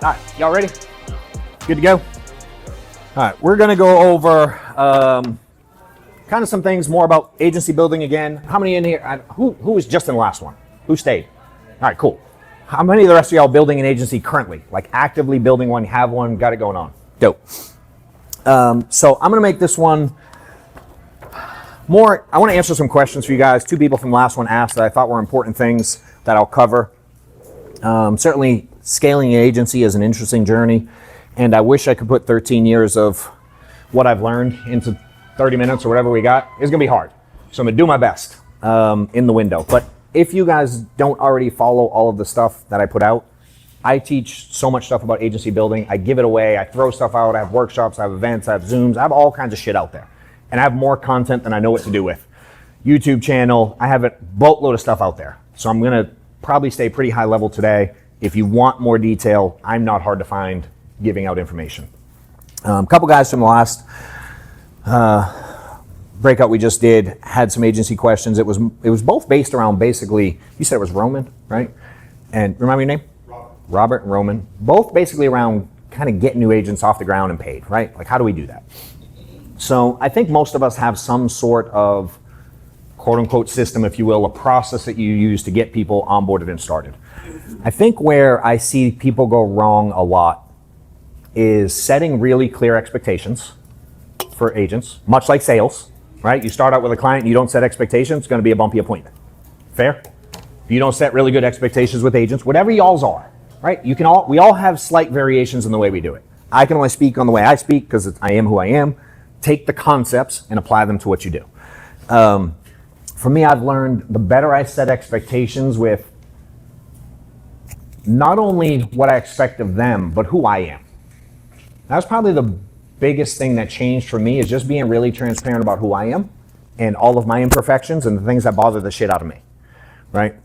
All right, y'all ready? Good to go? All right, we're gonna go over kind of some things more about agency building again. How many in here? Who was just in the last one? Who stayed? All right, cool. How many of the rest of y'all building an agency currently? Like actively building one, have one, got it going on? Dope. So I'm gonna make this one more, I wanna answer some questions for you guys. Two people from the last one asked that I thought were important things that I'll cover. Certainly scaling an agency is an interesting journey, and I wish I could put 13 years of what I've learned into 30 minutes or whatever we got. It's gonna be hard. So I'm gonna do my best in the window. But if you guys don't already follow all of the stuff that I put out, I teach so much stuff about agency building. I give it away, I throw stuff out, I have workshops, I have events, I have Zooms, I have all kinds of shit out there. And I have more content than I know what to do with. YouTube channel, I have a boatload of stuff out there. So I'm gonna probably stay pretty high level today. If you want more detail, I'm not hard to find giving out information. A couple guys from the last breakout we just did had some agency questions. It was both based around basically, you said it was Roman, right? And remind me your name? Robert and Roman. Both basically around kind of getting new agents off the ground and paid, right? Like how do we do that? So I think most of us have some sort of quote unquote system, if you will, a process that you use to get people onboarded and started. I think where I see people go wrong a lot is setting really clear expectations for agents, much like sales, right? You start out with a client and you don't set expectations, it's gonna be a bumpy appointment. Fair? If you don't set really good expectations with agents, whatever y'all's are, right? We all have slight variations in the way we do it. I can only speak on the way I speak because I am who I am. Take the concepts and apply them to what you do. For me, I've learned the better I set expectations with not only what I expect of them, but who I am. That's probably the biggest thing that changed for me, is just being really transparent about who I am and all of my imperfections and the things that bother the shit out of me, right?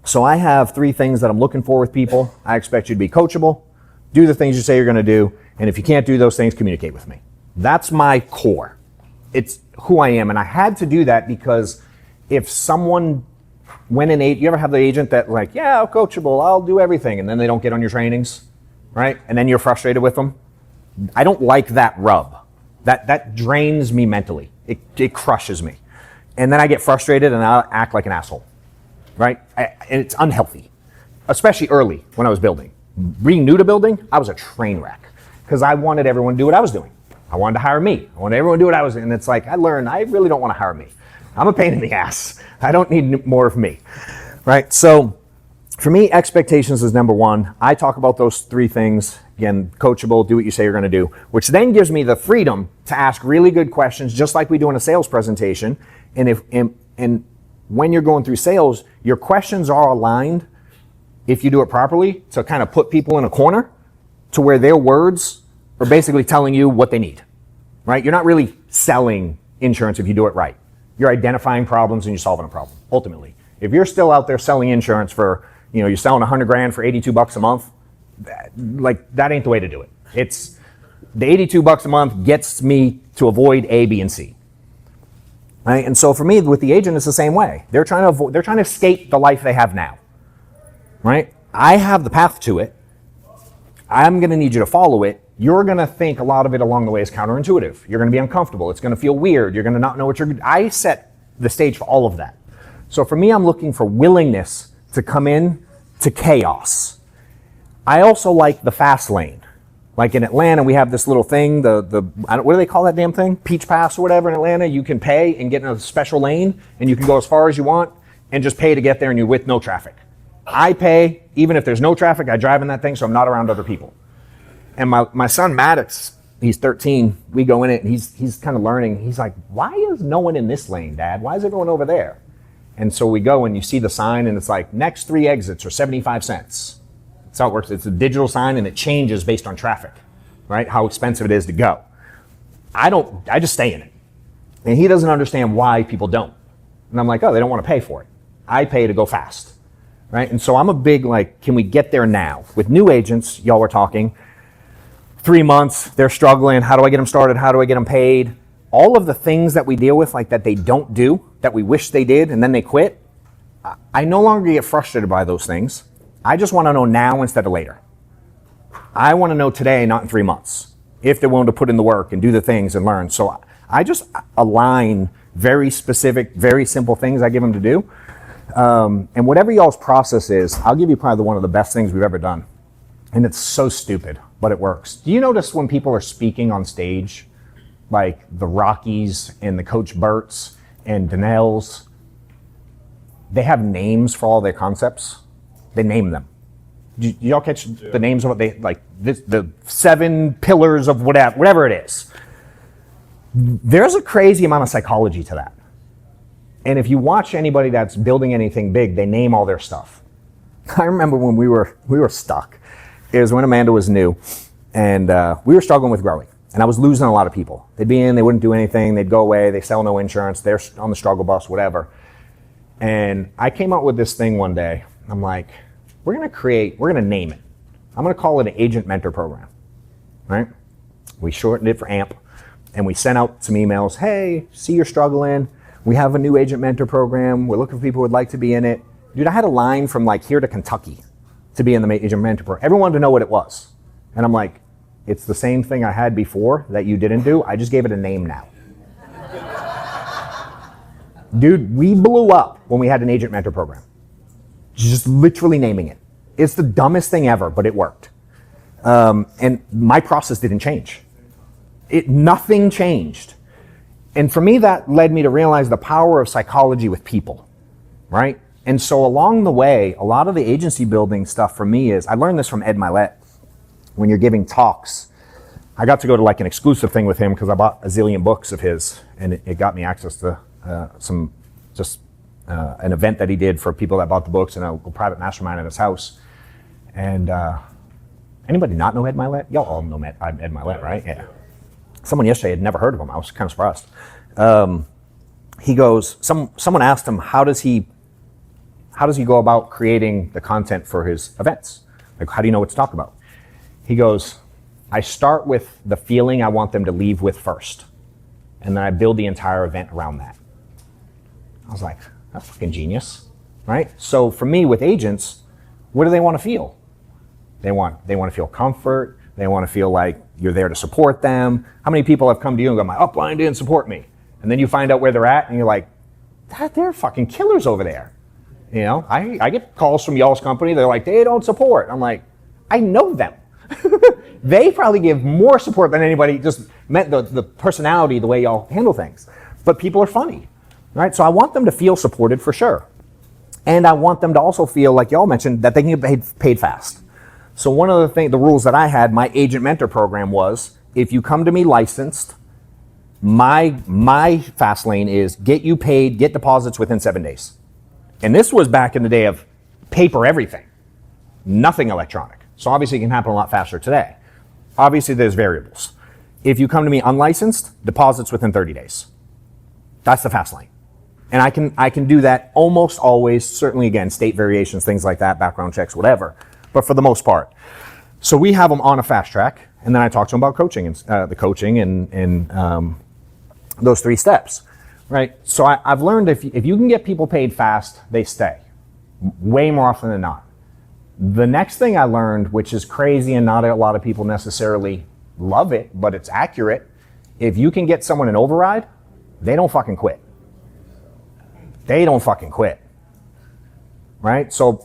So I have 3 things that I'm looking for with people. I expect you to be coachable, do the things you say you're gonna do, and if you can't do those things, communicate with me. That's my core. It's who I am, and I had to do that because if someone you ever have the agent that like, yeah, I'm coachable, I'll do everything, and then they don't get on your trainings, right? And then you're frustrated with them. I don't like that rub. That drains me mentally. It crushes me. And then I get frustrated and I'll act like an asshole, right? And it's unhealthy, especially early when I was building. Being new to building, I was a train wreck because I wanted everyone to do what I was doing. I wanted to hire me. I wanted everyone to do what I was doing. And it's like, I learned, I really don't want to hire me. I'm a pain in the ass. I don't need more of me, right? So for me, expectations is number 1. I talk about those 3 things. Again, coachable, do what you say you're gonna do, which then gives me the freedom to ask really good questions, just like we do in a sales presentation. And when you're going through sales, your questions are aligned, if you do it properly, to kind of put people in a corner to where their words are basically telling you what they need, right? You're not really selling insurance if you do it right. You're identifying problems and you're solving a problem, ultimately. If you're still out there selling insurance for, you're selling $100,000 for $82 a month, that ain't the way to do it. It's the $82 a month gets me to avoid A, B, and C, right? And so for me, with the agent, it's the same way. They're trying to escape the life they have now, right? I have the path to it. I'm gonna need you to follow it. You're gonna think a lot of it along the way is counterintuitive. You're gonna be uncomfortable. It's gonna feel weird. You're gonna not know what I set the stage for all of that. So for me, I'm looking for willingness to come in to chaos. I also like the fast lane. Like in Atlanta, we have this little thing, what do they call that damn thing? Peach Pass or whatever in Atlanta. You can pay and get in a special lane and you can go as far as you want and just pay to get there and you're with no traffic. I pay, even if there's no traffic, I drive in that thing so I'm not around other people. And my son Maddox, he's 13, we go in it and he's kind of learning. He's like, why is no one in this lane, Dad? Why is everyone over there? And so we go and you see the sign and it's like, next 3 exits are 75 cents. That's how it works. It's a digital sign and it changes based on traffic, right? How expensive it is to go. I just stay in it. And he doesn't understand why people don't. And I'm like, oh, they don't want to pay for it. I pay to go fast, right? And so I'm a big can we get there now? With new agents, y'all were talking, 3 months, they're struggling. How do I get them started? How do I get them paid? All of the things that we deal with, that they don't do, that we wish they did, and then they quit, I no longer get frustrated by those things. I just want to know now instead of later. I want to know today, not in 3 months, if they're willing to put in the work and do the things and learn. So I just align very specific, very simple things I give them to do. And whatever y'all's process is, I'll give you probably one of the best things we've ever done. And it's so stupid, but it works. Do you notice when people are speaking on stage, like the Rockies and the Coach Burts and Donnells, they have names for all their concepts? They name them. Do y'all catch the names of what they, like the 7 pillars of whatever it is? There's a crazy amount of psychology to that. And if you watch anybody that's building anything big, they name all their stuff. I remember when we were stuck. It was when Amanda was new, and we were struggling with growing. And I was losing a lot of people. They'd be in, they wouldn't do anything, they'd go away, they sell no insurance, they're on the struggle bus, whatever. And I came up with this thing one day. I'm like, we're gonna name it. I'm gonna call it an agent mentor program, right? We shortened it for AMP, and we sent out some emails. Hey, see you're struggling. We have a new agent mentor program. We're looking for people who would like to be in it. Dude, I had a line from like here to Kentucky to be in the agent mentor program. Everyone wanted to know what it was. And I'm like, it's the same thing I had before that you didn't do. I just gave it a name now. Dude, we blew up when we had an agent mentor program. Just literally naming it. It's the dumbest thing ever, but it worked. And my process didn't change. Nothing changed. And for me, that led me to realize the power of psychology with people, right? And so along the way, a lot of the agency building stuff for me is, I learned this from Ed Milet. When you're giving talks, I got to go to like an exclusive thing with him because I bought a zillion books of his, and it got me access to an event that he did for people that bought the books and a private mastermind at his house. And anybody not know Ed Milet? Y'all all know Ed Milet, right? Yeah. Someone yesterday had never heard of him. I was kind of surprised. He goes, someone asked him, how does he go about creating the content for his events? Like, how do you know what to talk about? He goes, I start with the feeling I want them to leave with first. And then I build the entire event around that. I was like, that's fucking genius, right? So for me with agents, what do they want to feel? They want to feel comfort. They want to feel like you're there to support them. How many people have come to you and go, my upline didn't support me? And then you find out where they're at and you're like, they're fucking killers over there. You know, I get calls from y'all's company. They're like, they don't support. I'm like, I know them. They probably give more support than anybody, just meant the personality, the way y'all handle things. But people are funny, right? So I want them to feel supported for sure. And I want them to also feel, like y'all mentioned, that they can get paid fast. So one of the rules that I had, my agent mentor program was, if you come to me licensed, my fast lane is get you paid, get deposits within 7 days. And this was back in the day of paper everything, nothing electronic. So obviously it can happen a lot faster today. Obviously there's variables. If you come to me unlicensed, deposits within 30 days. That's the fast lane. And I can do that almost always, certainly again, state variations, things like that, background checks, whatever, but for the most part. So we have them on a fast track, and then I talk to them about coaching and the coaching and those 3 steps, right? So I've learned if you can get people paid fast, they stay way more often than not. The next thing I learned, which is crazy and not a lot of people necessarily love it, but it's accurate, if you can get someone an override, they don't fucking quit. They don't fucking quit, right? So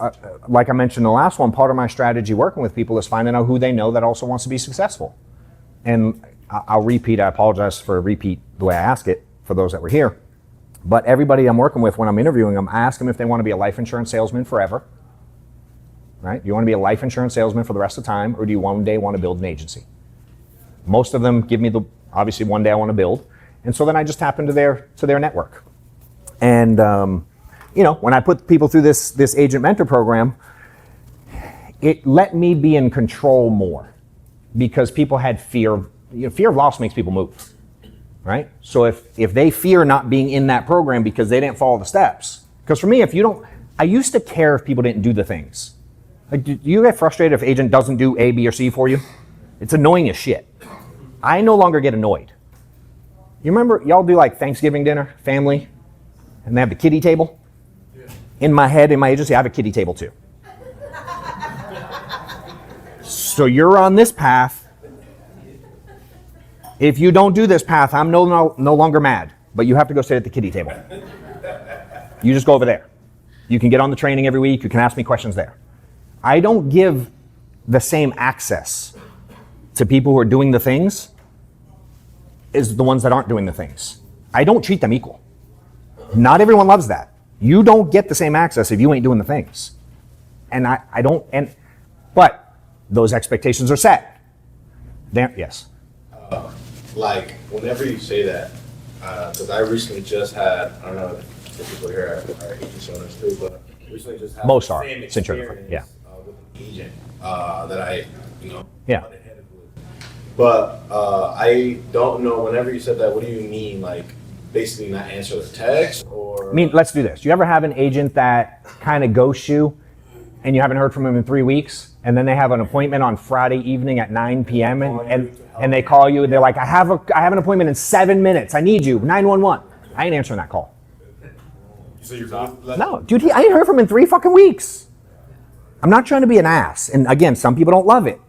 like I mentioned in the last one, part of my strategy working with people is finding out who they know that also wants to be successful. And I'll repeat, I apologize for a repeat the way I ask it for those that were here. But everybody I'm working with, when I'm interviewing them, I ask them if they want to be a life insurance salesman forever, right? Do you want to be a life insurance salesman for the rest of the time, or do you one day want to build an agency? Most of them give me obviously one day I want to build. And so then I just tap into their network. And, when I put people through this agent mentor program, it let me be in control more because people had fear. Fear of loss makes people move, right? So if they fear not being in that program because they didn't follow the steps, because for me, I used to care if people didn't do the things. Like, do you get frustrated if agent doesn't do A, B, or C for you? It's annoying as shit. I no longer get annoyed. You remember, y'all do like Thanksgiving dinner, family, and they have the kiddie table? Yeah. In my head, in my agency, I have a kiddie table too. So you're on this path. If you don't do this path, I'm no longer mad, but you have to go sit at the kiddie table. You just go over there. You can get on the training every week. You can ask me questions there. I don't give the same access to people who are doing the things as the ones that aren't doing the things. I don't treat them equal. Not everyone loves that. You don't get the same access if you ain't doing the things. And I don't, but those expectations are set. Yes. Like, whenever you say that, because I recently just had, I don't know if people here are agency owners too, but recently just had Most the are, same since you're experience with an agent that I, Yeah. butted headed with. But I don't know, whenever you said that, what do you mean? Like, basically not answer the text, or? I mean, let's do this. Do you ever have an agent that kind of ghosts you and you haven't heard from them in 3 weeks, and then they have an appointment on Friday evening at 9 p.m. and they call you and they're like, I have an appointment in 7 minutes. I need you. 911. I ain't answering that call. So you're not? No, dude, I ain't heard from him in 3 fucking weeks. I'm not trying to be an ass. And again, some people don't love it.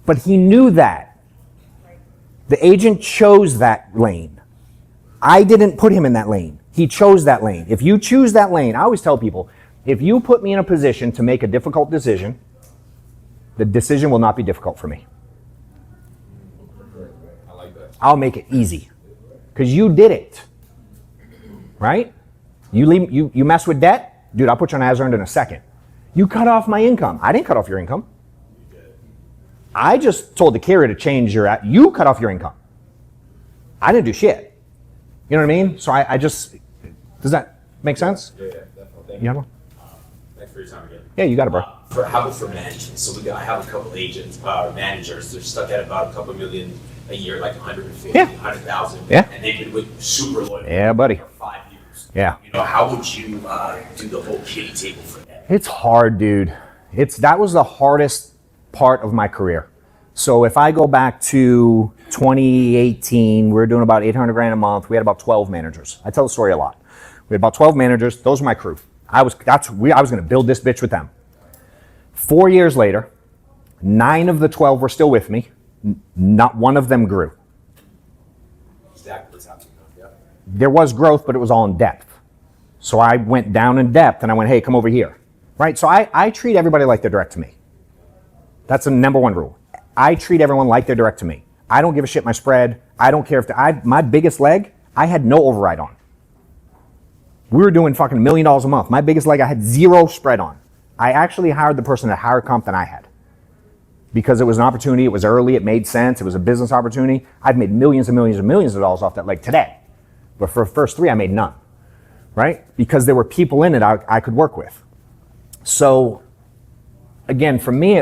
But he knew that. The agent chose that lane. I didn't put him in that lane. He chose that lane. If you choose that lane, I always tell people, if you put me in a position to make a difficult decision, the decision will not be difficult for me. I like that. I'll make it easy. Because you did it. Right? You mess with debt? Dude, I'll put you on as earned in a second. You cut off my income. I didn't cut off your income. I just told the carrier to change you cut off your income. I didn't do shit. You know what I mean? So I just, does that make sense? Yeah, definitely. You have one? Thanks for your time again. Yeah, you got it, bro. How about for management? So I have a couple agents, managers. They're stuck at about a couple million a year, like 150, Yeah. 100,000. Yeah. And they've been with super loyal. Yeah, buddy. For 5 years. Yeah. How would you do the whole kitty table for them? It's hard, dude. That was the hardest part of my career. So if I go back to 2018, we were doing about 800 grand a month. We had about 12 managers. I tell the story a lot. We had about 12 managers. Those were my crew. I was going to build this bitch with them. 4 years later, 9 of the 12 were still with me. Not one of them grew. Exactly what's happening. Yeah. There was growth, but it was all in depth. So I went down in depth and I went, hey, come over here. Right? So I treat everybody like they're direct to me. That's the number one rule. I treat everyone like they're direct to me. I don't give a shit my spread. I don't care if my biggest leg, I had no override on. We were doing fucking $1 million a month. My biggest leg, I had 0 spread on. I actually hired the person at higher comp than I had. Because it was an opportunity, it was early, it made sense, it was a business opportunity. I've made millions and millions and millions of dollars off that leg today. But for the first 3, I made none. Right? Because there were people in it I could work with. So, again, for me,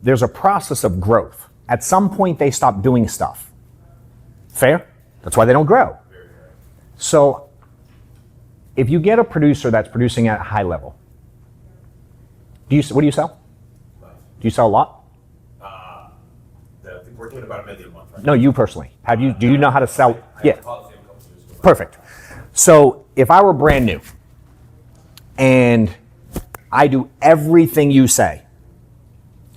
there's a process of growth. At some point, they stop doing stuff. Fair? That's why they don't grow. So, if you get a producer that's producing at a high level, what do you sell? Do you sell a lot? I think we're doing about $1 million a month, right? No, you personally. Do you know how to sell? Yeah. Perfect. So, if I were brand new and I do everything you say,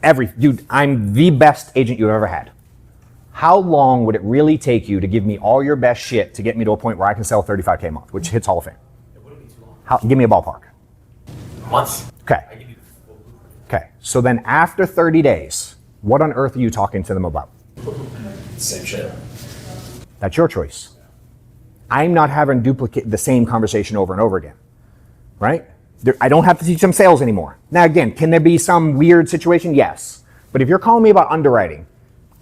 dude, I'm the best agent you've ever had. How long would it really take you to give me all your best shit to get me to a point where I can sell $35K a month, which hits Hall of Fame? It wouldn't be too long. Give me a ballpark. Months. Okay. I give you the full blueprint. Okay. So then after 30 days, what on earth are you talking to them about? Same shit. That's your choice. I'm not having duplicate the same conversation over and over again. Right? I don't have to teach them sales anymore. Now again, can there be some weird situation? Yes. But if you're calling me about underwriting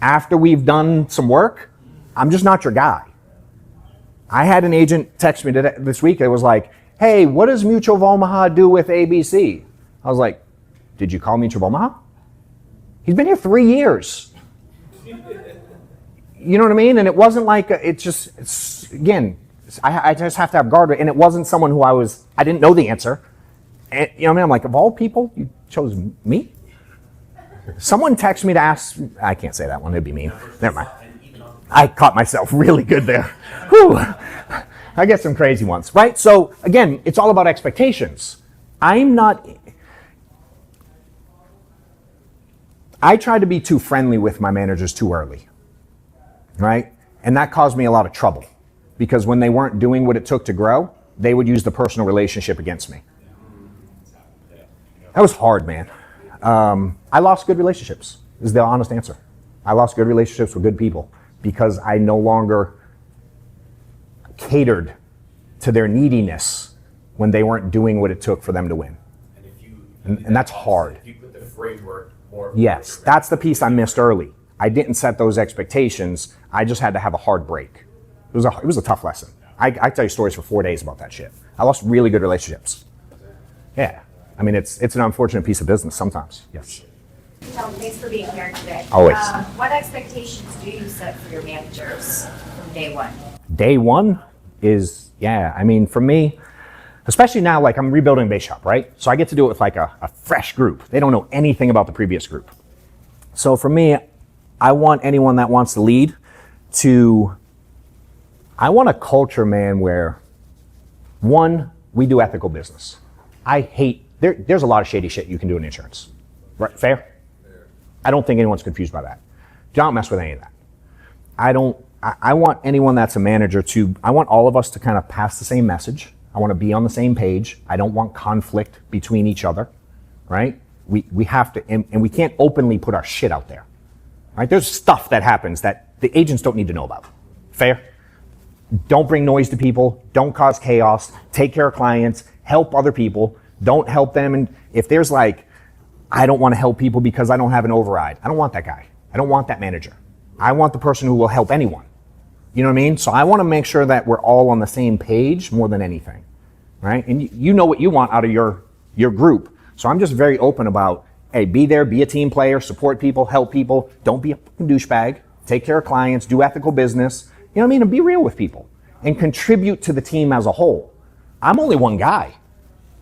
after we've done some work, I'm just not your guy. I had an agent text me this week that was like, hey, what does Mutual of Omaha do with ABC? I was like, did you call Mutual of Omaha? He's been here 3 years. You know what I mean? And it wasn't like, I just have to have guardrail. And it wasn't someone who I didn't know the answer. And, you know what I mean? I'm like, of all people, you chose me? Someone texted me to ask, I can't say that one, it'd be mean. Never mind. I caught myself really good there. Whew. I get some crazy ones, right? So again, it's all about expectations. I'm I tried to be too friendly with my managers too early, right? And that caused me a lot of trouble because when they weren't doing what it took to grow, they would use the personal relationship against me. That was hard, man. I lost good relationships, is the honest answer. I lost good relationships with good people because I no longer catered to their neediness when they weren't doing what it took for them to win. And that's hard. If you put the framework more. Yes, that's the piece I missed early. I didn't set those expectations. I just had to have a hard break. It was a tough lesson. I tell you stories for 4 days about that shit. I lost really good relationships. Yeah. I mean, it's an unfortunate piece of business sometimes. Yes. Thanks for being here today. Always. What expectations do you set for your managers from day one? Day one is, I mean, for me, especially now, like I'm rebuilding a base shop, right? So I get to do it with like a fresh group. They don't know anything about the previous group. So for me, I want anyone that wants to lead I want a culture, man, where one, we do ethical business. I hate, there's a lot of shady shit you can do in insurance, right? Fair? I don't think anyone's confused by that. Don't mess with any of that. I want anyone that's a manager I want all of us to kind of pass the same message. I want to be on the same page. I don't want conflict between each other, right? We have to, and we can't openly put our shit out there, right? There's stuff that happens that the agents don't need to know about. Fair? Don't bring noise to people. Don't cause chaos. Take care of clients. Help other people. Don't help them. And if there's like, I don't want to help people because I don't have an override. I don't want that guy. I don't want that manager. I want the person who will help anyone. You know what I mean? So I want to make sure that we're all on the same page more than anything, right? And you know what you want out of your group. So I'm just very open about, hey, be there, be a team player, support people, help people. Don't be a fucking douchebag. Take care of clients, do ethical business. You know what I mean? And be real with people and contribute to the team as a whole. I'm only one guy.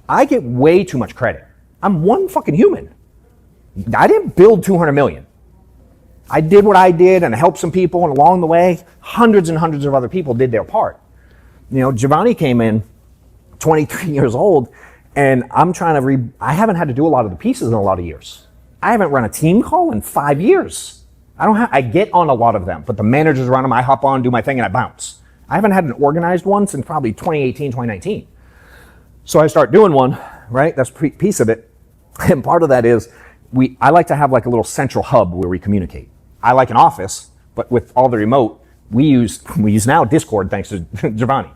I get way too much credit. I'm one fucking human. I didn't build 200 million. I did what I did and helped some people, and along the way, hundreds and hundreds of other people did their part. You know, Giovanni came in 23 years old, and I'm trying to I haven't had to do a lot of the pieces in a lot of years. I haven't run a team call in 5 years. I get on a lot of them, but the managers run them, I hop on, do my thing, and I bounce. I haven't had an organized one since probably 2018, 2019. So I start doing one, right? That's a piece of it. And part of that is, I like to have like a little central hub where we communicate. I like an office, but with all the remote, we use now Discord thanks to Giovanni.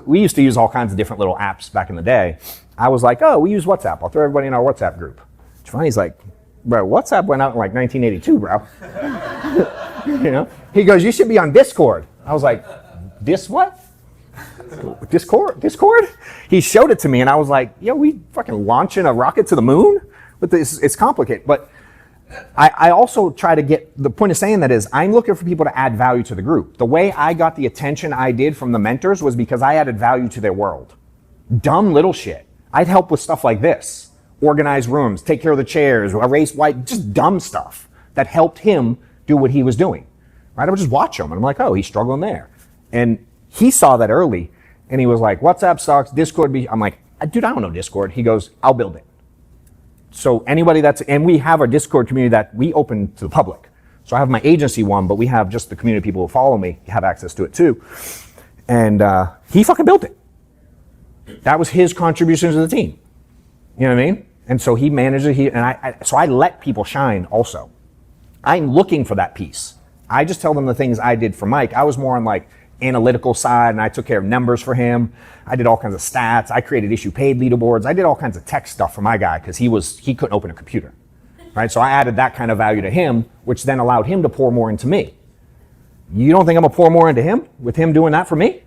We used to use all kinds of different little apps back in the day. I was like, oh, we use WhatsApp. I'll throw everybody in our WhatsApp group. Giovanni's like, bro, WhatsApp went out in like 1982, bro. You know? He goes, you should be on Discord. I was like, what? Discord? He showed it to me and I was like, yo, we fucking launching a rocket to the moon? But it's complicated. But I also try to get, the point of saying that is, I'm looking for people to add value to the group. The way I got the attention I did from the mentors was because I added value to their world. Dumb little shit. I'd help with stuff like this. Organize rooms, take care of the chairs, erase white, just dumb stuff that helped him do what he was doing. Right? I would just watch him and I'm like, oh, he's struggling there. And he saw that early and he was like, WhatsApp sucks, Discord I'm like, dude, I don't know Discord. He goes, I'll build it. So anybody and we have our Discord community that we open to the public. So I have my agency one, but we have just the community people who follow me have access to it too. And he fucking built it. That was his contribution to the team. You know what I mean? And so he managed it. So I let people shine also. I'm looking for that piece. I just tell them the things I did for Mike. I was more on like analytical side and I took care of numbers for him. I did all kinds of stats. I created issue paid leaderboards. I did all kinds of tech stuff for my guy because he couldn't open a computer, right? So I added that kind of value to him, which then allowed him to pour more into me. You don't think I'm gonna pour more into him with him doing that for me?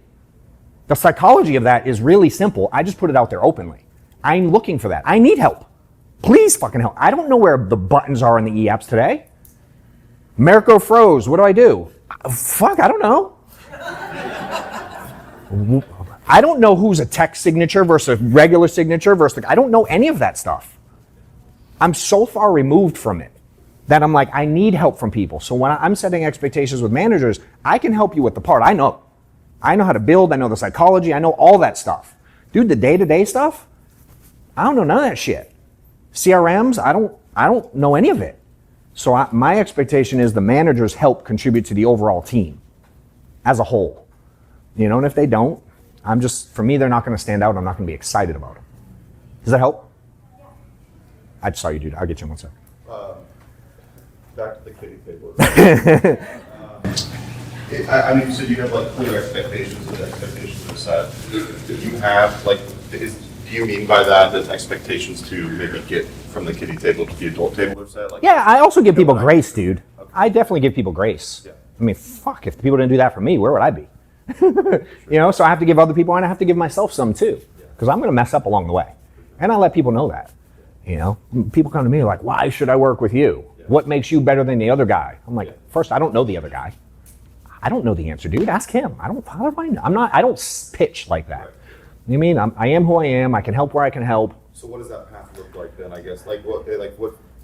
The psychology of that is really simple. I just put it out there openly. I'm looking for that. I need help. Please fucking help. I don't know where the buttons are in the e-apps today. Americo froze. What do I do? Fuck, I don't know. I don't know who's a text signature versus a regular signature versus, I don't know any of that stuff. I'm so far removed from it that I'm like, I need help from people. So when I'm setting expectations with managers, I can help you with the part. I know how to build. I know the psychology. I know all that stuff. Dude, the day-to-day stuff, I don't know none of that shit. CRMs, I don't know any of it. So my expectation is the managers help contribute to the overall team as a whole. And if they don't, for me, they're not going to stand out. I'm not going to be excited about them. Does that help? I just saw you, dude. I'll get you in 1 second. Back to the kitty table. I mean, so you have like clear expectations and expectations are set. Do you have like, do you mean by that expectations to maybe get from the kiddie table to the adult table are set? Like, Yeah, I also give people grace, dude. Okay. I definitely give people grace. Yeah. I mean, fuck, if people didn't do that for me, where would I be? So I have to give other people and I have to give myself some too, because I'm going to mess up along the way. And I let people know that. People come to me like, why should I work with you? Yeah. What makes you better than the other guy? I'm like, first, I don't know the other guy. I don't know the answer, dude. Ask him. How do I know? I don't pitch like that. Right. You mean I am who I am. I can help where I can help. So what does that path look like then? I guess like what?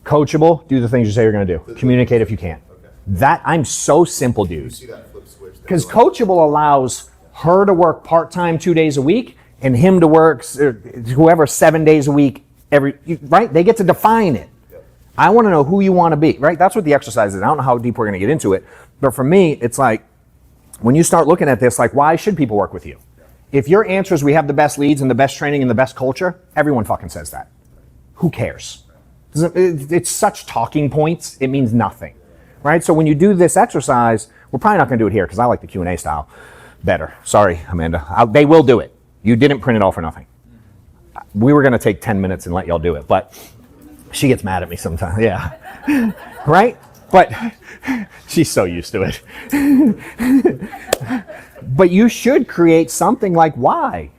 Coachable. Do the things you say you're going to do. Communicate if you can. Okay. That I'm so simple, dude. You see that flip switch? Because coachable allows her to work part-time 2 days a week and him to work whoever 7 days a week. Right? They get to define it. Yep. I want to know who you want to be. Right? That's what the exercise is. I don't know how deep we're going to get into it, but for me, it's like when you start looking at this, like why should people work with you? If your answer is we have the best leads and the best training and the best culture, everyone fucking says that. Who cares? It's such talking points. It means nothing, right? So when you do this exercise, we're probably not going to do it here because I like the Q&A style better. Sorry, Amanda. They will do it. You didn't print it all for nothing. We were going to take 10 minutes and let y'all do it, but she gets mad at me sometimes. Yeah. Right? But she's so used to it. But you should create something like why.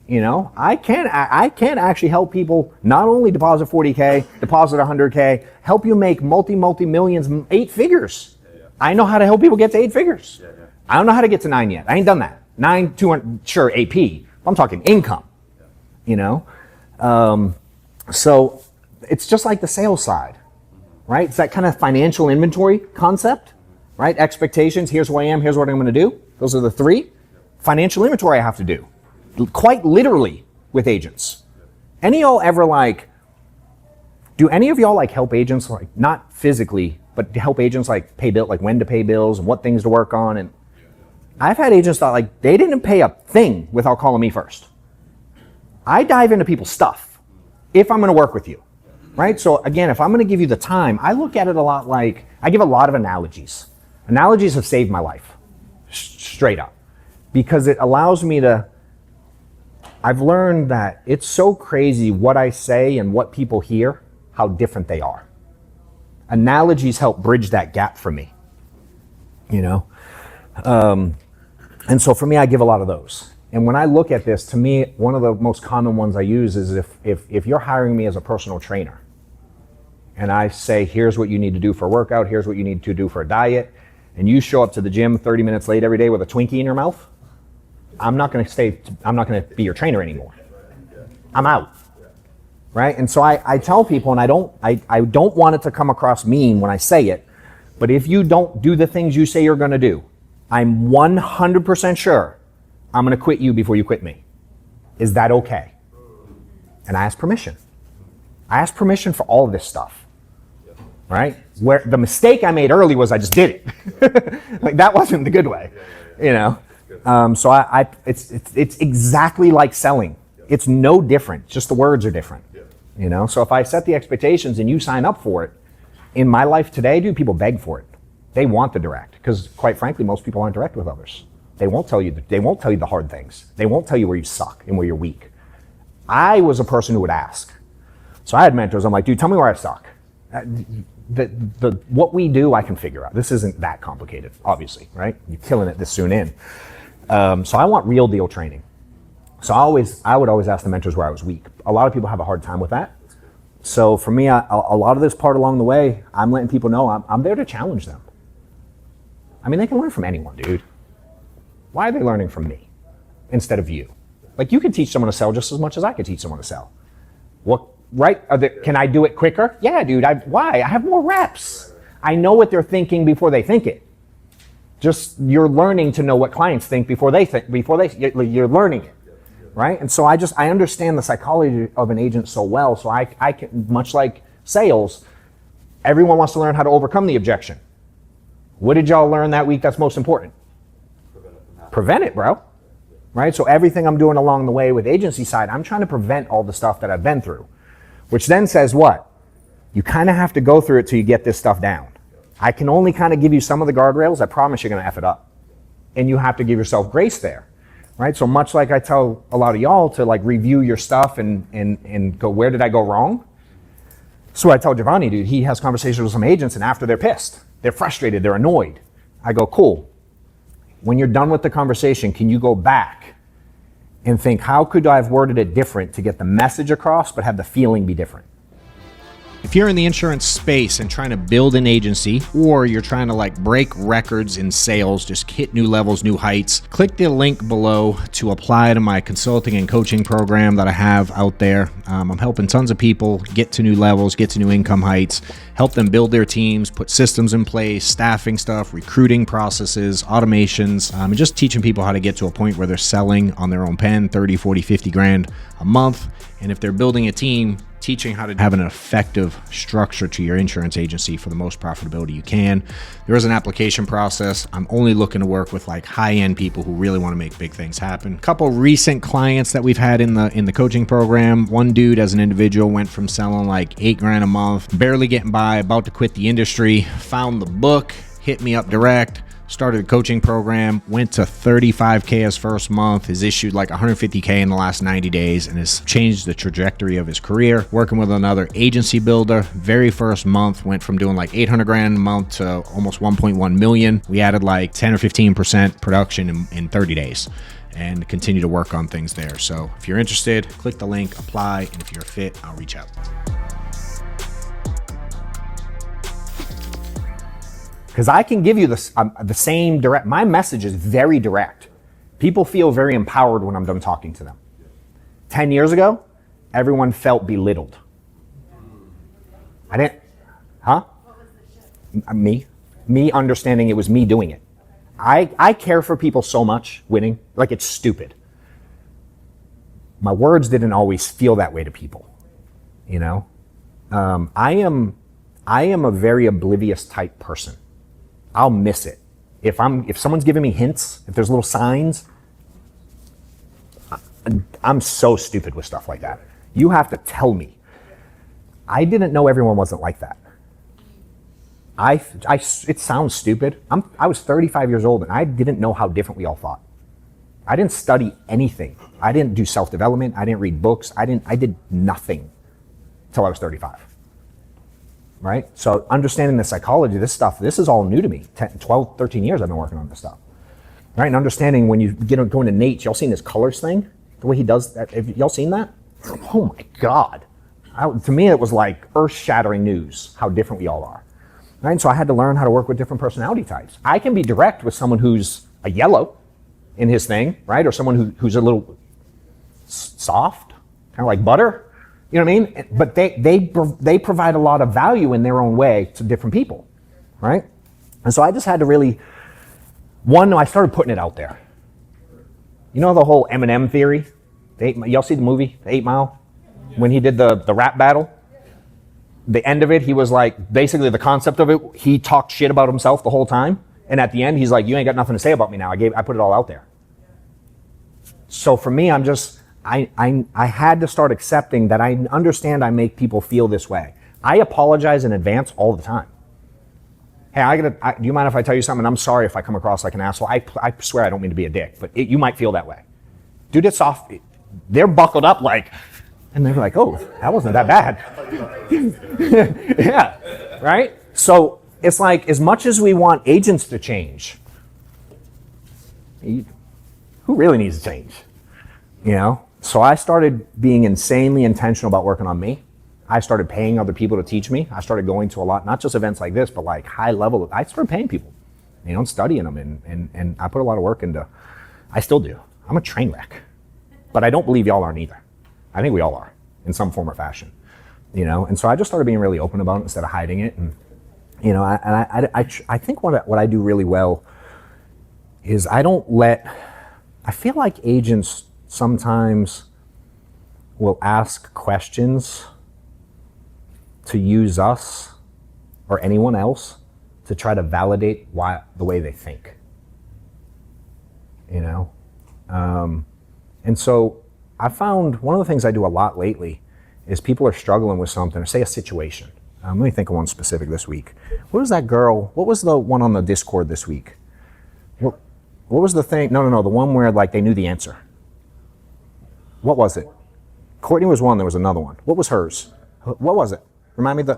I can actually help people not only deposit 40K, deposit 100K, help you make multi-millions, 8 figures. Yeah. I know how to help people get to 8 figures. Yeah. I don't know how to get to 9 yet. I ain't done that. 9, 200, sure, AP. I'm talking income, So it's just like the sales side, right? It's that kind of financial inventory concept, right? Expectations, here's who I am, here's what I'm going to do. Those are the 3. Financial inventory I have to do, quite literally with agents. Any of y'all ever do any of y'all help agents, not physically, but to help agents pay bill, when to pay bills and what things to work on? And I've had agents that they didn't pay a thing without calling me first. I dive into people's stuff if I'm going to work with you, right? So again, if I'm going to give you the time, I look at it a lot I give a lot of analogies. Analogies have saved my life, straight up, because it allows me to, I've learned that it's so crazy what I say and what people hear, how different they are. Analogies help bridge that gap for me, and so for me, I give a lot of those. And when I look at this, to me, one of the most common ones I use is if you're hiring me as a personal trainer, and I say, here's what you need to do for a workout, here's what you need to do for a diet, and you show up to the gym 30 minutes late every day with a Twinkie in your mouth, I'm not going to be your trainer anymore. I'm out. Right? And so I tell people, and I don't want it to come across mean when I say it, but if you don't do the things you say you're going to do, I'm 100% sure I'm going to quit you before you quit me. Is that okay? And I ask permission. I ask permission for all of this stuff. Right? Where the mistake I made early was I just did it. That wasn't the good way. So it's exactly like selling. It's no different. Just the words are different. So if I set the expectations and you sign up for it, in my life today, dude, people beg for it. They want the direct, because quite frankly, most people aren't direct with others. They won't tell you the hard things. They won't tell you where you suck and where you're weak. I was a person who would ask. So I had mentors. I'm like, dude, tell me where I suck. What we do, I can figure out. This isn't that complicated, obviously, right? You're killing it this soon in. So I want real deal training. So I would always ask the mentors where I was weak. A lot of people have a hard time with that. So for me, a lot of this part along the way, I'm letting people know I'm there to challenge them. I mean, they can learn from anyone, dude. Why are they learning from me instead of you? You could teach someone to sell just as much as I could teach someone to sell. What, right? Can I do it quicker? Yeah, dude. Why? I have more reps. I know what they're thinking before they think it. Just you're learning to know what clients think before you're learning it, right? And so I understand the psychology of an agent so well. So I can, much like sales, Everyone wants to learn how to overcome the objection. What did y'all learn that week that's most important? Prevent it, bro. Right? So everything I'm doing along the way with agency side, I'm trying to prevent all the stuff that I've been through. Which then says what? You kind of have to go through it till you get this stuff down. I can only kind of give you some of the guardrails. I promise you're going to F it up. And you have to give yourself grace there. Right? So much like I tell a lot of y'all to like review your stuff and go, where did I go wrong? So I tell Giovanni, dude, he has conversations with some agents and after they're pissed, they're frustrated, they're annoyed. I go, cool. When you're done with the conversation, can you go back and think, how could I have worded it different to get the message across, but have the feeling be different? If you're in the insurance space and trying to build an agency, or you're trying to like break records in sales, just hit new levels, new heights, click the link below to apply to my consulting and coaching program that I have out there. I'm helping tons of people get to new levels, get to new income heights, help them build their teams, put systems in place, staffing stuff, recruiting processes, automations, and just teaching people how to get to a point where they're selling on their own pen, 30, 40, 50 grand a month. And if they're building a team, teaching how to have an effective structure to your insurance agency for the most profitability you can. There is an application process. I'm only looking to work with like high-end people who really want to make big things happen. A couple recent clients that we've had in the coaching program. One dude as an individual went from selling like 8 grand a month, barely getting by, about to quit the industry, found the book, hit me up direct, started a coaching program, went to 35K his first month, has issued like 150K in the last 90 days and has changed the trajectory of his career. Working with another agency builder, very first month went from doing like 800 grand a month to almost 1.1 million. We added like 10 or 15% production in 30 days and continue to work on things there. So if you're interested, click the link, apply, and if you're a fit, I'll reach out. Because I can give you the same direct, my message is very direct. People feel very empowered when I'm done talking to them. 10 years ago, everyone felt belittled. I didn't, huh? Me understanding it was me doing it. I care for people so much, winning, like it's stupid. My words didn't always feel that way to people, you know? I am a very oblivious type person. I'll miss it. If someone's giving me hints, if there's little signs, I'm so stupid with stuff like that. You have to tell me. I didn't know everyone wasn't like that. It sounds stupid. I was 35 years old and I didn't know how different we all thought. I didn't study anything. I didn't do self-development. I didn't read books. I did nothing till I was 35. Right? So understanding the psychology, this is all new to me. 10, 12, 13 years I've been working on this stuff. Right? And understanding when you go into Nate, y'all seen his colors thing? The way he does that, have y'all seen that? Oh my God. To me, it was like earth-shattering news, how different we all are. Right? And so I had to learn how to work with different personality types. I can be direct with someone who's a yellow in his thing, right? Or someone who's a little soft, kind of like butter. You know what I mean? But they provide a lot of value in their own way to different people, right? And so I just had to really, I started putting it out there. You know the whole Eminem theory? Y'all see the movie, The 8 Mile? When he did the rap battle? The end of it, he was like, basically the concept of it, he talked shit about himself the whole time. And at the end, he's like, you ain't got nothing to say about me now. I put it all out there. So for me, I had to start accepting that I understand I make people feel this way. I apologize in advance all the time. Hey, do you mind if I tell you something? I'm sorry if I come across like an asshole. I swear I don't mean to be a dick, but you might feel that way. Dude, it's off. They're buckled up like, and they're like, oh, that wasn't that bad. Yeah, right? So it's like, as much as we want agents to change, who really needs to change? You know? So I started being insanely intentional about working on me. I started paying other people to teach me. I started going to a lot, not just events like this, but like high level. I started paying people, you know, and studying them. And I put a lot of work into, I still do. I'm a train wreck. But I don't believe y'all aren't either. I think we all are in some form or fashion, you know. And so I just started being really open about it instead of hiding it. And, you know, I think what I do really well is I feel like agents sometimes will ask questions to use us or anyone else to try to validate the way they think. You know? And so I found one of the things I do a lot lately is people are struggling with something, or say a situation. Let me think of one specific this week. What was that girl? What was the one on the Discord this week? What was the thing? No, the one where like they knew the answer. What was it? Courtney was one, there was another one. What was hers? What was it? Remind me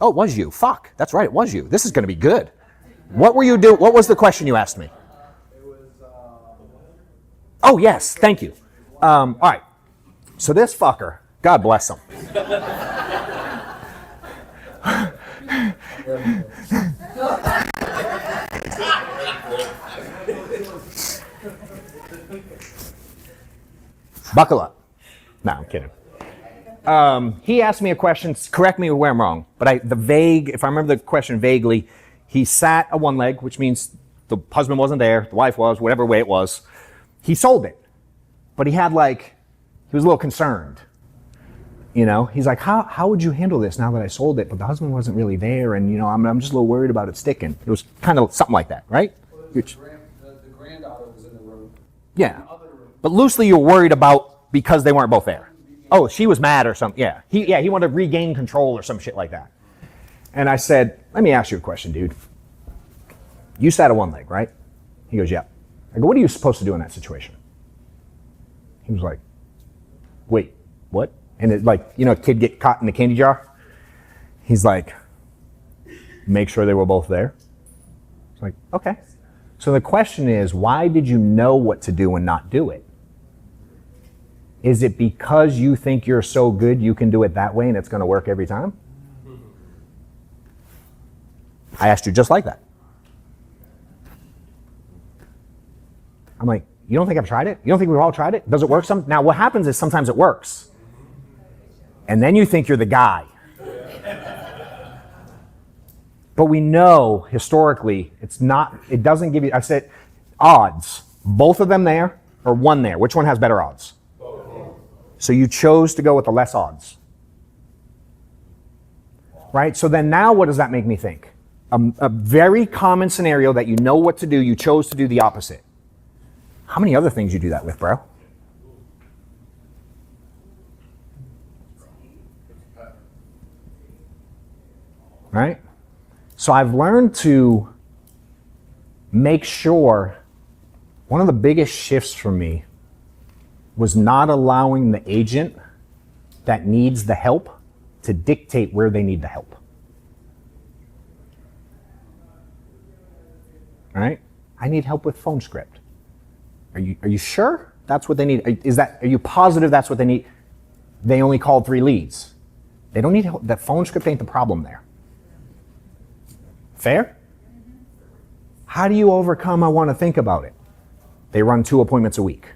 oh, it was you. Fuck, that's right, it was you. This is gonna be good. What were you doing? What was the question you asked me? Oh, yes, thank you. All right, so this fucker, God bless him. Buckle up. No, I'm kidding. He asked me a question, correct me where I'm wrong, but if I remember the question vaguely, he sat at one leg, which means the husband wasn't there, the wife was, whatever way it was. He sold it, but he was a little concerned. You know, he's like, how would you handle this now that I sold it, but the husband wasn't really there, and you know, I'm just a little worried about it sticking. It was kind of something like that, right? Well, the granddaughter was in the room. Yeah, but loosely you're worried about because they weren't both there. Oh, she was mad or something. Yeah, he wanted to regain control or some shit like that. And I said, let me ask you a question, dude. You sat at one leg, right? He goes, yeah. I go, what are you supposed to do in that situation? He was like, wait, what? And it like, you know, a kid get caught in the candy jar. He's like, make sure they were both there. It's like, okay. So the question is, why did you know what to do and not do it? Is it because you think you're so good you can do it that way and it's going to work every time? I asked you just like that. I'm like, you don't think I've tried it? You don't think we've all tried it? Does it work Now what happens is sometimes it works. And then you think you're the guy. But we know historically it doesn't give you, I said, odds. Both of them there or one there? Which one has better odds? So you chose to go with the less odds. Right? So then now what does that make me think? A very common scenario that you know what to do, you chose to do the opposite. How many other things you do that with, bro? Right? So I've learned to make sure, one of the biggest shifts for me was not allowing the agent that needs the help to dictate where they need the help. All right? I need help with phone script. Are you sure that's what they need? Are you positive that's what they need? They only called 3 leads. They don't need help. That phone script ain't the problem there. Fair? How do you overcome I want to think about it? They run 2 appointments a week.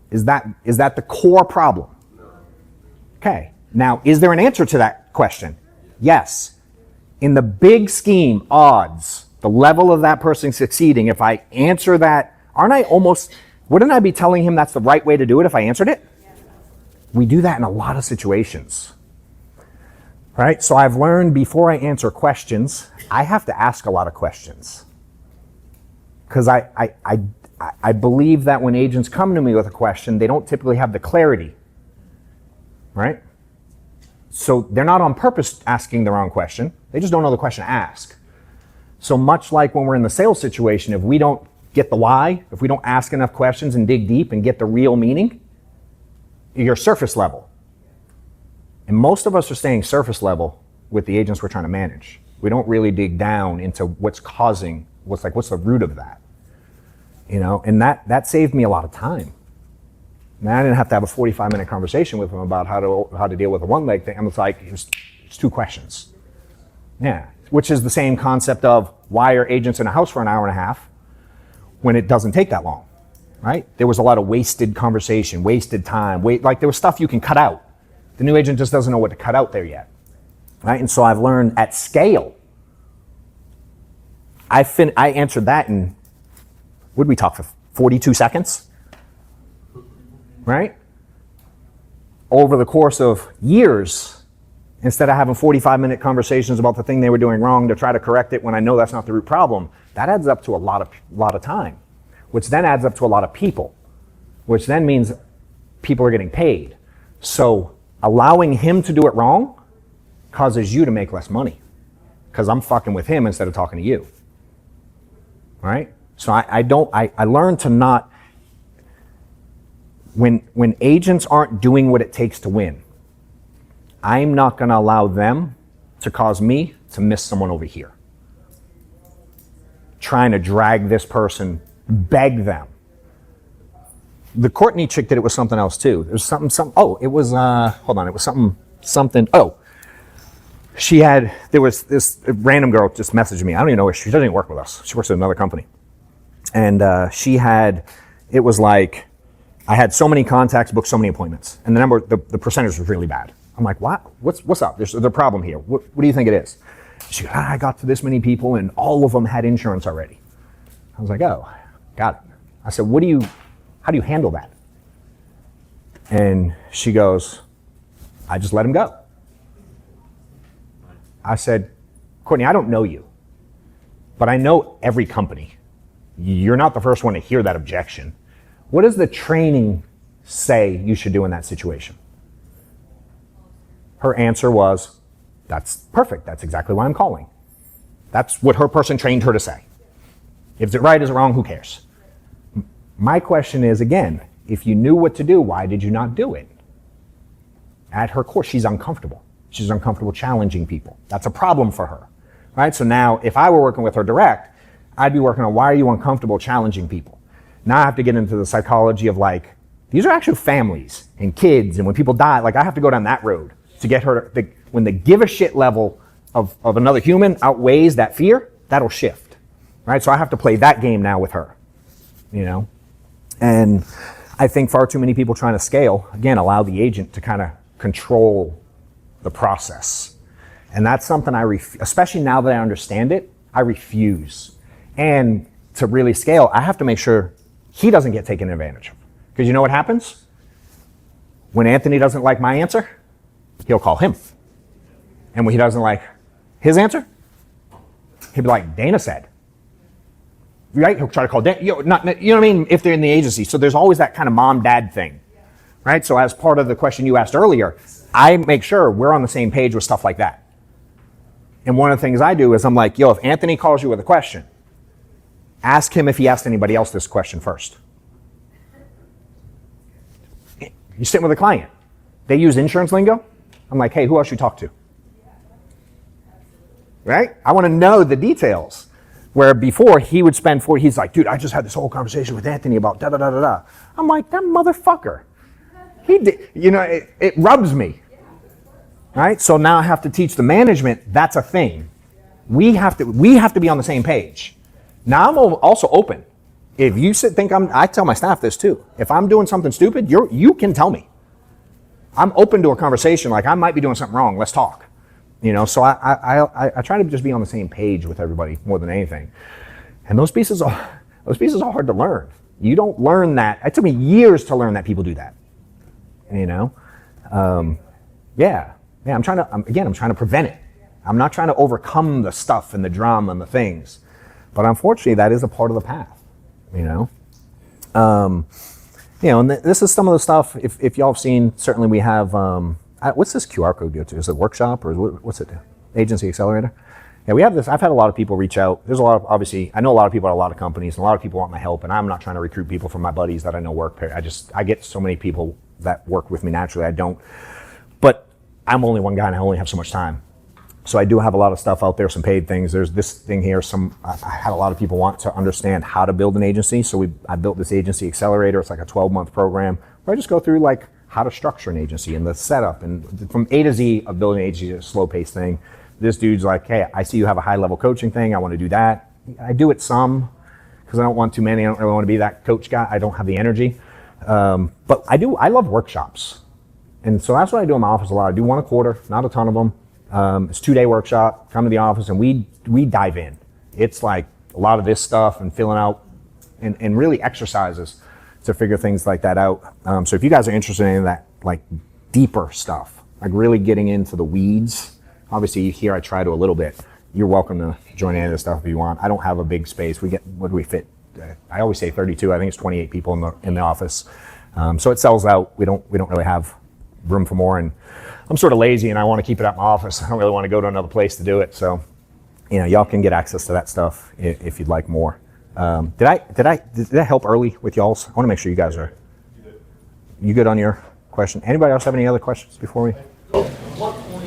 Is that the core problem? Okay. Now, is there an answer to that question? Yes. In the big scheme, odds, the level of that person succeeding, if I answer that, wouldn't I be telling him that's the right way to do it if I answered it? We do that in a lot of situations. Right? So I've learned before I answer questions, I have to ask a lot of questions. Because I believe that when agents come to me with a question, they don't typically have the clarity. Right? So they're not on purpose asking the wrong question. They just don't know the question to ask. So much like when we're in the sales situation, if we don't get the why, if we don't ask enough questions and dig deep and get the real meaning, you're surface level. And most of us are staying surface level with the agents we're trying to manage. We don't really dig down into what's the root of that. You know, and that saved me a lot of time. Now, I didn't have to have a 45-minute conversation with him about how to deal with a one-leg thing. It's like, it's 2 questions. Yeah, which is the same concept of why are agents in a house for an hour and a half when it doesn't take that long, right? There was a lot of wasted conversation, wasted time, there was stuff you can cut out. The new agent just doesn't know what to cut out there yet, right? And so I've learned at scale. I answered that in, what did we talk for, 42 seconds? Right? Over the course of years, instead of having 45-minute conversations about the thing they were doing wrong to try to correct it when I know that's not the root problem, that adds up to a lot of time, which then adds up to a lot of people, which then means people are getting paid. So allowing him to do it wrong causes you to make less money because I'm fucking with him instead of talking to you. Right? So I learned to not, when agents aren't doing what it takes to win, I'm not going to allow them to cause me to miss someone over here. Trying to drag this person, beg them. The Courtney chick did it with something else too. It was it was something. There was this random girl just messaged me. I don't even know her. She doesn't even work with us. She works at another company. And it was like, I had so many contacts, booked so many appointments. And the percentage was really bad. I'm like, what? What's up? There's a problem here. What do you think it is? She goes, I got to this many people and all of them had insurance already. I was like, oh, got it. I said, how do you handle that? And she goes, I just let him go. I said, Courtney, I don't know you, but I know every company. You're not the first one to hear that objection. What does the training say you should do in that situation? Her answer was, that's perfect. That's exactly why I'm calling. That's what her person trained her to say. If it's right, is it wrong, who cares? My question is, again, if you knew what to do, why did you not do it? At her core, she's uncomfortable. She's uncomfortable challenging people. That's a problem for her, right? So now, if I were working with her direct, I'd be working on why are you uncomfortable challenging people? Now I have to get into the psychology of like, these are actual families and kids, and when people die, like I have to go down that road to get her to, when the give a shit level of another human outweighs that fear, that'll shift, right? So I have to play that game now with her, you know? And I think far too many people trying to scale, again, allow the agent to kind of control the process. And that's something especially now that I understand it, I refuse. And to really scale, I have to make sure he doesn't get taken advantage of. Because you know what happens? When Anthony doesn't like my answer, he'll call him. And when he doesn't like his answer, he'll be like, Dana said. Right? He'll try to call Dana. You know what I mean? If they're in the agency. So there's always that kind of mom-dad thing. Right? So as part of the question you asked earlier, I make sure we're on the same page with stuff like that. And one of the things I do is I'm like, yo, if Anthony calls you with a question, ask him if he asked anybody else this question first. You're sitting with a client. They use insurance lingo. I'm like, hey, who else you talk to? Right? I want to know the details. Where before he would spend he's like, dude, I just had this whole conversation with Anthony about da-da-da-da-da. I'm like, that motherfucker. He did, you know, it rubs me. Right? So now I have to teach the management that's a thing. We have to be on the same page. Now I'm also open. If you I tell my staff this too. If I'm doing something stupid, you can tell me. I'm open to a conversation. Like I might be doing something wrong. Let's talk. You know, so I try to just be on the same page with everybody more than anything. And those pieces are hard to learn. You don't learn that. It took me years to learn that people do that. You know, I'm trying to prevent it. I'm not trying to overcome the stuff and the drama and the things. But unfortunately, that is a part of the path. You know, and this is some of the stuff. If y'all have seen, certainly we have. What's this QR code go to? Is it workshop or what's it do? Agency Accelerator? Yeah, we have this. I've had a lot of people reach out. There's a lot of, obviously, I know a lot of people at a lot of companies, and a lot of people want my help, and I'm not trying to recruit people from my buddies that I know work. I get so many people that work with me naturally. I don't. But I'm only one guy, and I only have so much time. So I do have a lot of stuff out there, some paid things. There's this thing here. I had a lot of people want to understand how to build an agency. So I built this Agency Accelerator. It's like a 12-month program where I just go through like how to structure an agency and the setup and from A to Z of building an agency, a slow-paced thing. This dude's like, hey, I see you have a high-level coaching thing. I want to do that. I do it some because I don't want too many. I don't really want to be that coach guy. I don't have the energy. But I love workshops. And so that's what I do in my office a lot. I do one a quarter, not a ton of them. It's a 2-day workshop. Come to the office and we dive in. It's like a lot of this stuff and filling out and really exercises to figure things like that out. So if you guys are interested in that like deeper stuff, like really getting into the weeds. Obviously here I try to a little bit. You're welcome to join any of this stuff if you want. I don't have a big space. We get, what do we fit? I always say 32. I think it's 28 people in the office. So it sells out. We don't really have room for more, and I'm sort of lazy and I want to keep it at my office. I don't really want to go to another place to do it. So, you know, y'all can get access to that stuff if you'd like more. Did that help early with y'all's? I want to make sure you guys are, you good on your question? Anybody else have any other questions before we? At what point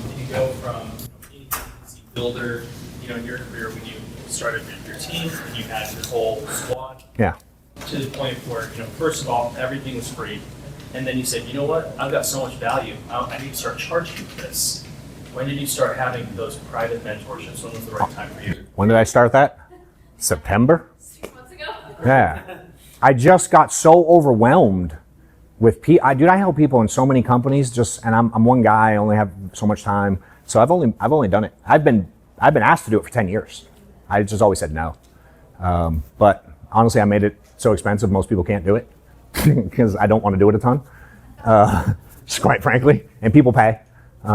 did you go from agency builder, you know, in your career when you started your team and you had your whole squad, Yeah. to the point where, you know, first of all, everything was free, and then you said, you know what, I've got so much value, I need to start charging for this. When did you start having those private mentorships? When was the right time for you? When did I start that? September? 6 months ago. Yeah. I just got so overwhelmed with people. Dude, I help people in so many companies and I'm one guy, I only have so much time. So I've only done it. I've been asked to do it for 10 years. I just always said no. But honestly, I made it so expensive, most people can't do it because I don't want to do it a ton, just quite frankly, and people pay.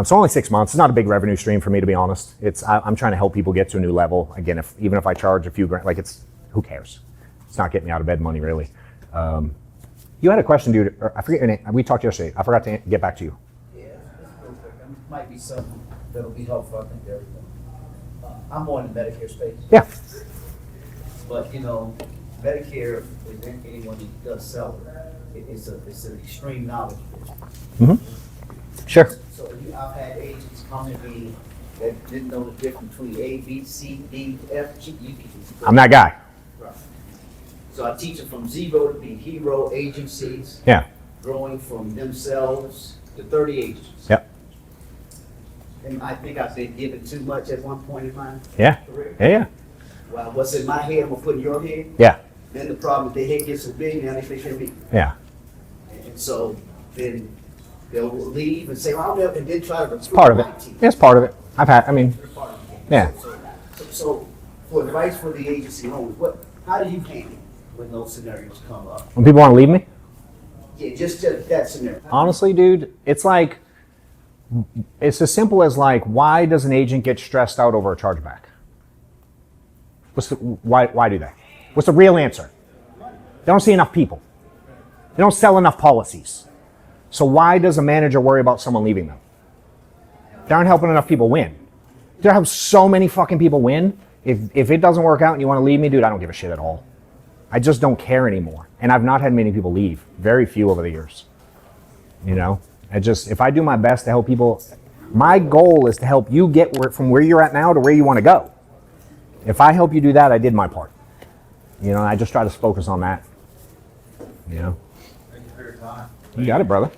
So only 6 months. It's not a big revenue stream for me, to be honest. I'm trying to help people get to a new level. Again, even if I charge a few grand, like who cares? It's not getting me out of bed money, really. You had a question, dude. I forget your name. We talked yesterday. I forgot to get back to you. Yeah, that's real quick. Might be something that'll be helpful, I think, to everyone. I'm more in the Medicare space, Yeah. but you know, Medicare, with anyone that does sell it, it's an extreme knowledge business. Sure. So I've had agents come to me that didn't know the difference between A, B, C, D, F, G. I'm that guy. Right. So I teach them from zero to be hero agencies, Yeah. growing from themselves to 30 agents. Yep. And I think I've been given too much at one point in my Yeah. career. Yeah. Well, what's in my head, I'm gonna put in your head. Yeah. Then the problem is their head gets so big, now they think they're me. Yeah. And so then they'll leave and say, well, I'll never, and then try to recruit It's part of it. my team. It's part of it. They're part of it. Yeah. So for advice for the agency owners, how do you handle when those scenarios come up? When people want to leave me, Yeah, just that scenario. honestly, dude, it's as simple as why does an agent get stressed out over a chargeback? Why do they? What's the real answer? They don't see enough people. They don't sell enough policies. So why does a manager worry about someone leaving them? They aren't helping enough people win. They have so many fucking people win. If it doesn't work out and you want to leave me, dude, I don't give a shit at all. I just don't care anymore. And I've not had many people leave. Very few over the years. You know? If I do my best to help people, my goal is to help you get from where you're at now to where you want to go. If I help you do that, I did my part. You know, I just try to focus on that. You know? Thank you for your time. You got it, brother.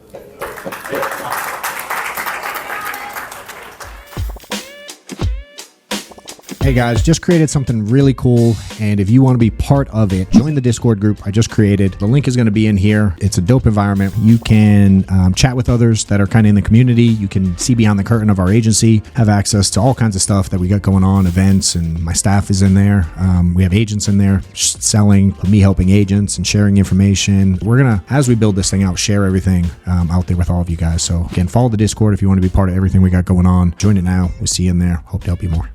Hey guys, just created something really cool, and if you want to be part of it, join the Discord group I just created. The link is going to be in here. It's a dope environment. You can chat with others that are kind of in the community. You can see behind the curtain of our agency, have access to all kinds of stuff that we got going on, events, and my staff is in there. We have agents in there selling, me helping agents and sharing information. We're going to, as we build this thing out, share everything out there with all of you guys. So again, follow the Discord if you want to be part of everything we got going on. Join it now. We'll see you in there. Hope to help you more.